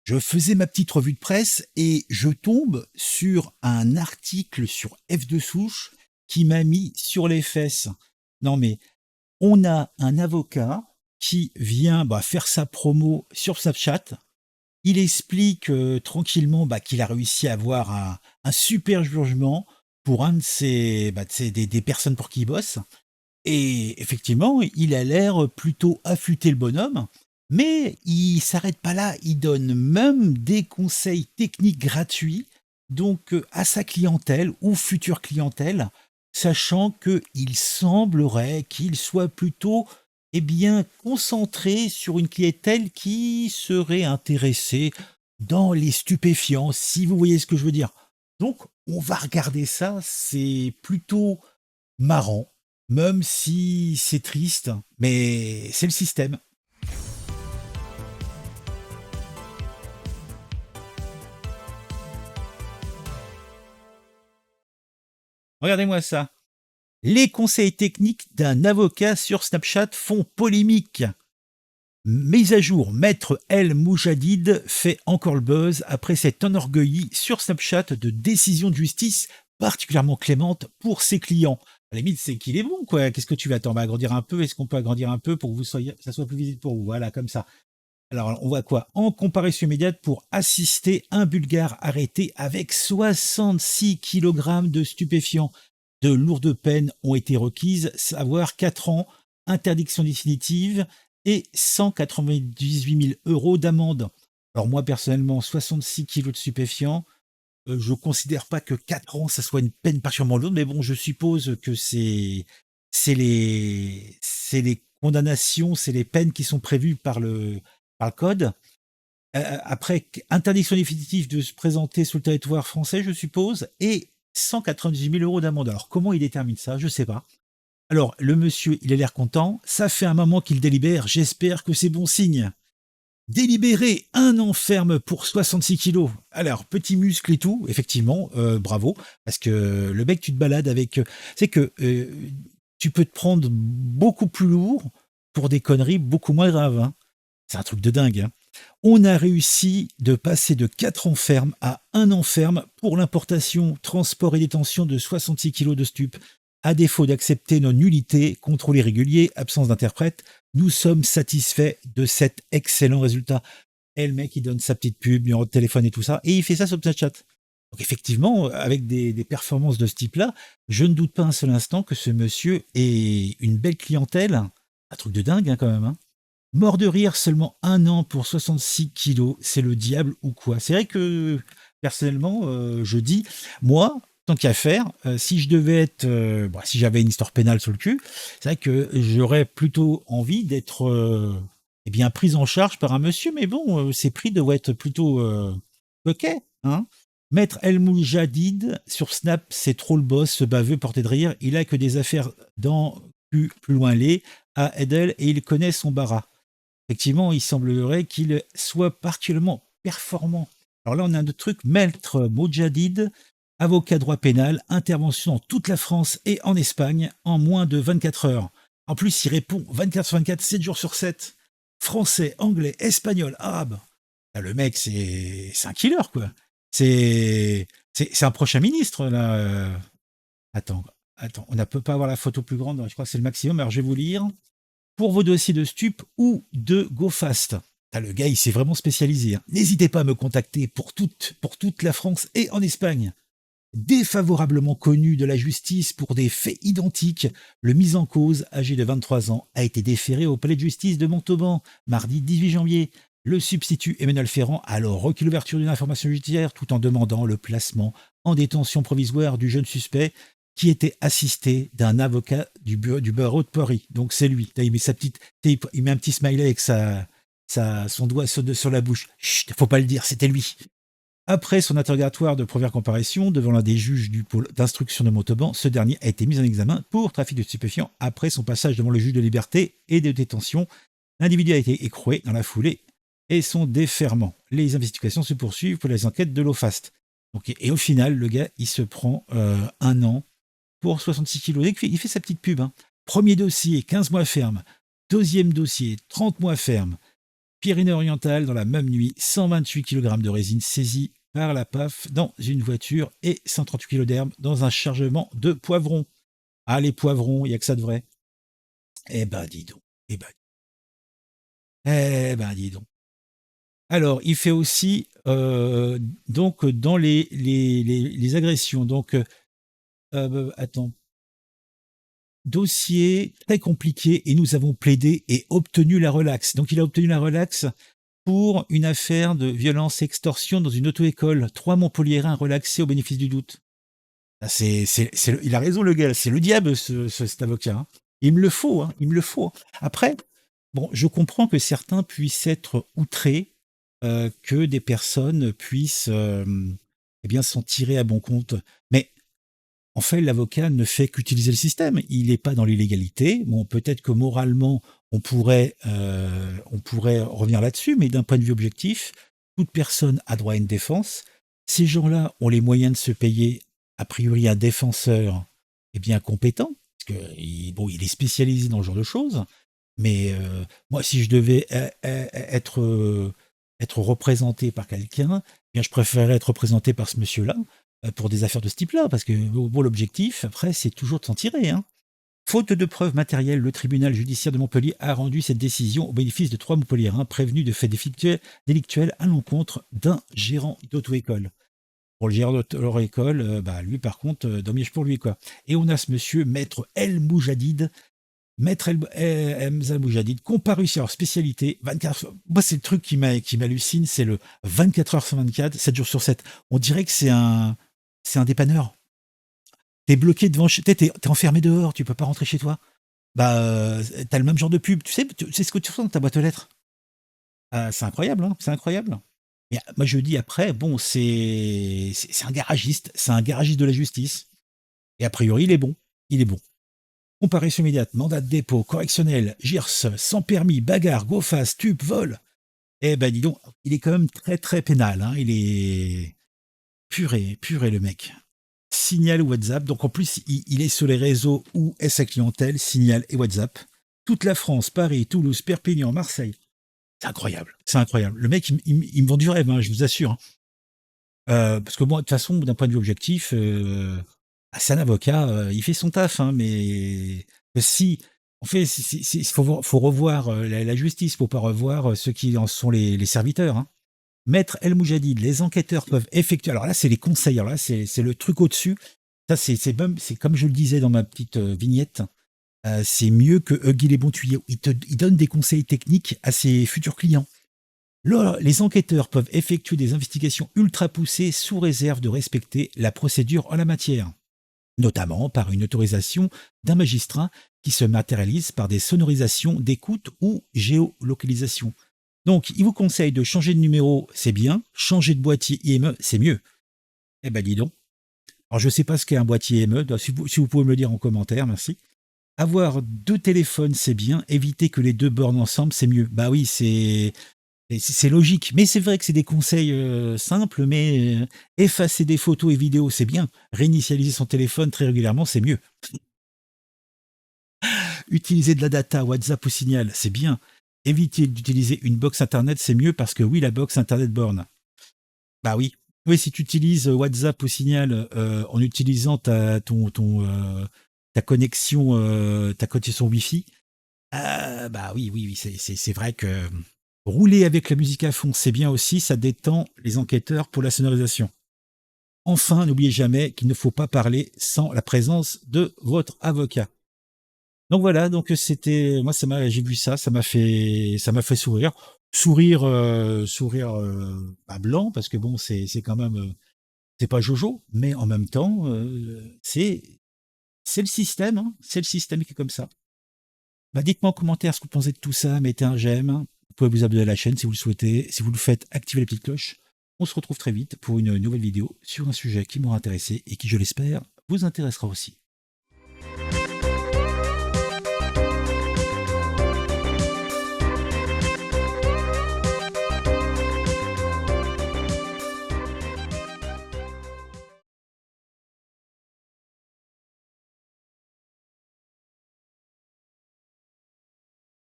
Je faisais ma petite revue de presse et je tombe sur un article sur F de souche qui m'a mis sur les fesses. Non mais on a un avocat qui vient faire sa promo sur Snapchat. Il explique tranquillement qu'il a réussi à avoir un super jugement pour un des personnes pour qui il bosse. Et effectivement, il a l'air plutôt affûté le bonhomme, mais il s'arrête pas là, il donne même des conseils techniques gratuits donc à sa clientèle ou future clientèle, sachant qu'il semblerait qu'il soit plutôt concentré sur une clientèle qui serait intéressée dans les stupéfiants, si vous voyez ce que je veux dire. Donc, on va regarder ça, c'est plutôt marrant, même si c'est triste, mais c'est le système. Regardez-moi ça. Les conseils techniques d'un avocat sur Snapchat font polémique. Mise à jour, Maître El Moujadid fait encore le buzz après s'être enorgueilli sur Snapchat de décisions de justice particulièrement clémentes pour ses clients. À la limite, c'est qu'il est bon, quoi. Qu'est-ce que tu vas attendre? Agrandir un peu? Est-ce qu'on peut agrandir un peu pour que ça soit plus visible pour vous? Voilà, comme ça. Alors, on voit quoi? En comparaison immédiate, pour assister un Bulgare arrêté avec 66 kilogrammes de stupéfiants. De lourdes peines ont été requises, savoir 4 ans, interdiction définitive et 198 000 euros d'amende. Alors moi, personnellement, 66 kilos de stupéfiants, je ne considère pas que 4 ans, ça soit une peine particulièrement lourde, mais bon, je suppose que c'est les condamnations, c'est les peines qui sont prévues par le code. Après, interdiction définitive de se présenter sur le territoire français, je suppose, et 198 000 euros d'amende. Alors, comment il détermine ça? Je ne sais pas. Alors, le monsieur, il a l'air content. Ça fait un moment qu'il délibère. J'espère que c'est bon signe. Délibéré, 1 an ferme pour 66 kilos. Alors, petit muscle et tout, effectivement, bravo. Parce que le mec, tu te balades avec... c'est que tu peux te prendre beaucoup plus lourd pour des conneries beaucoup moins graves. Hein. C'est un truc de dingue. Hein. On a réussi de passer de 4 ans ferme à 1 an ferme pour l'importation, transport et détention de 66 kilos de stupes. À défaut d'accepter nos nullités, contrôle irrégulier, absence d'interprète, nous sommes satisfaits de cet excellent résultat. Et le mec, il donne sa petite pub, numéro de téléphone et tout ça, et il fait ça sur Snapchat. Donc effectivement, avec des performances de ce type-là, je ne doute pas un seul instant que ce monsieur ait une belle clientèle. Un truc de dingue hein, quand même. Hein. Mort de rire, seulement 1 an pour 66 kilos, c'est le diable ou quoi? C'est vrai que, personnellement, je dis, moi, tant qu'à faire, si je devais être, si j'avais une histoire pénale sur le cul, c'est vrai que j'aurais plutôt envie d'être, pris en charge par un monsieur, mais bon, ces prix doivent être plutôt, ok, hein. Maître El Moujadid, sur Snap, c'est trop le boss, ce baveux porté de rire, il a que des affaires dans plus loin les, à Edel, et il connaît son bara. Effectivement, il semblerait qu'il soit particulièrement performant. Alors là, on a un autre truc, Maître Moujadid, avocat droit pénal, intervention dans toute la France et en Espagne en moins de 24 heures. En plus, il répond 24 sur 24, 7 jours sur 7. Français, anglais, espagnol, arabe. Là, le mec, c'est un killer, quoi. C'est un prochain ministre, là. Attends, on ne peut pas avoir la photo plus grande, je crois que c'est le maximum. Alors, je vais vous lire pour vos dossiers de stup ou de GoFast. Ah, le gars, il s'est vraiment spécialisé. Hein. N'hésitez pas à me contacter pour toute la France et en Espagne. Défavorablement connu de la justice pour des faits identiques, le mis en cause, âgé de 23 ans, a été déféré au palais de justice de Montauban, mardi 18 janvier. Le substitut Emmanuel Ferrand a alors requis l'ouverture d'une information judiciaire tout en demandant le placement en détention provisoire du jeune suspect qui était assisté d'un avocat du barreau de Paris. Donc c'est lui. Là, il met un petit smiley avec son doigt sur la bouche. Chut, faut pas le dire, c'était lui. Après son interrogatoire de première comparution devant l'un des juges du pôle d'instruction de Montauban, ce dernier a été mis en examen pour trafic de stupéfiants après son passage devant le juge de liberté et de détention. L'individu a été écroué dans la foulée et son déferment. Les investigations se poursuivent pour les enquêtes de l'OFAST. Donc, et au final, le gars, il se prend 1 an pour 66 kilos. Il fait sa petite pub. Hein. Premier dossier, 15 mois ferme. Deuxième dossier, 30 mois ferme. Pyrénées-Orientales, dans la même nuit, 128 kg de résine saisie par la PAF dans une voiture et 138 kg d'herbe dans un chargement de poivrons. Ah, les poivrons, il n'y a que ça de vrai. Eh ben, dis donc. Dis donc. Alors, il fait aussi, donc, dans les agressions. Donc, attends. Dossier très compliqué et nous avons plaidé et obtenu la relaxe. Donc, il a obtenu la relaxe pour une affaire de violence et extorsion dans une auto-école. 3 Montpelliérains relaxés au bénéfice du doute. Ah, il a raison, le gars. C'est le diable, cet avocat, hein. Il me le faut, hein. Il me le faut. Après, bon, je comprends que certains puissent être outrés, que des personnes puissent, eh bien, s'en tirer à bon compte. Mais en fait, l'avocat ne fait qu'utiliser le système. Il n'est pas dans l'illégalité. Bon, peut-être que moralement, on pourrait revenir là-dessus, mais d'un point de vue objectif, toute personne a droit à une défense. Ces gens-là ont les moyens de se payer, a priori, un défenseur bien compétent, parce que bon, il est spécialisé dans ce genre de choses. Mais moi, si je devais être représenté par quelqu'un, bien, je préférerais être représenté par ce monsieur-là pour des affaires de ce type-là, parce que bon, l'objectif, après, c'est toujours de s'en tirer, hein. Faute de preuves matérielles, le tribunal judiciaire de Montpellier a rendu cette décision au bénéfice de 3 Montpelliérains prévenus de faits délictuels à l'encontre d'un gérant d'auto-école. Pour le gérant d'auto-école, lui, par contre, dommage pour lui, quoi. Et on a ce monsieur, maître El Moujadid, Hamza Moujadid, comparu sur leur spécialité, 24. Moi, c'est le truc qui m'hallucine, c'est le 24 heures sur 24, 7 jours sur 7. On dirait que c'est un dépanneur. T'es bloqué devant, t'es enfermé dehors, tu peux pas rentrer chez toi. T'as le même genre de pub. Tu sais ce que tu reçois dans ta boîte aux lettres. C'est incroyable, hein, c'est incroyable. Et moi, je dis après, bon, c'est un garagiste, c'est un garagiste de la justice. Et a priori, il est bon. Il est bon. Comparution immédiate, mandat de dépôt, correctionnel, GIRS, sans permis, bagarre, go fast, stup, vol. Eh ben, dis donc, il est quand même très très pénal, hein. Il est puré le mec. Signal ou WhatsApp. Donc en plus, il est sur les réseaux où est sa clientèle, Signal et WhatsApp. Toute la France, Paris, Toulouse, Perpignan, Marseille. C'est incroyable, c'est incroyable. Le mec, il me vend du rêve, hein, je vous assure. Parce que moi, de toute façon, d'un point de vue objectif, c'est un avocat, il fait son taf, hein, mais si, en fait, il faut revoir la justice, il ne faut pas revoir ceux qui en sont les serviteurs, hein. Maître El Moujadid, les enquêteurs peuvent effectuer. Alors là, c'est les conseils. Alors là, c'est le truc au-dessus. Ça, c'est comme je le disais dans ma petite vignette. C'est mieux que Huggy les bons tuyaux. Il donne des conseils techniques à ses futurs clients. Là, les enquêteurs peuvent effectuer des investigations ultra poussées sous réserve de respecter la procédure en la matière, notamment par une autorisation d'un magistrat qui se matérialise par des sonorisations d'écoute ou géolocalisation. Donc, il vous conseille de changer de numéro, c'est bien. Changer de boîtier IME, c'est mieux. Eh ben, dis donc. Alors, je ne sais pas ce qu'est un boîtier IME. Si vous pouvez me le dire en commentaire, merci. Avoir 2 téléphones, c'est bien. Éviter que les 2 bornes ensemble, c'est mieux. Bah oui, c'est logique. Mais c'est vrai que c'est des conseils simples, mais effacer des photos et vidéos, c'est bien. Réinitialiser son téléphone très régulièrement, c'est mieux. Utiliser de la data, WhatsApp ou Signal, c'est bien. Éviter d'utiliser une box internet, c'est mieux parce que oui, la box internet borne. Bah oui. Oui, si tu utilises WhatsApp ou Signal en utilisant ta connexion Wi-Fi, bah oui, c'est vrai que rouler avec la musique à fond, c'est bien aussi, ça détend les enquêteurs pour la sonorisation. Enfin, n'oubliez jamais qu'il ne faut pas parler sans la présence de votre avocat. Donc voilà, donc c'était moi j'ai vu ça m'a fait sourire, sourire pas blanc parce que bon c'est quand même c'est pas Jojo, mais en même temps c'est le système, hein, c'est le système qui est comme ça. Dites-moi en commentaire ce que vous pensez de tout ça, mettez un j'aime, vous pouvez vous abonner à la chaîne si vous le souhaitez, si vous le faites, activez la petite cloche. On se retrouve très vite pour une nouvelle vidéo sur un sujet qui m'aura intéressé et qui, je l'espère, vous intéressera aussi.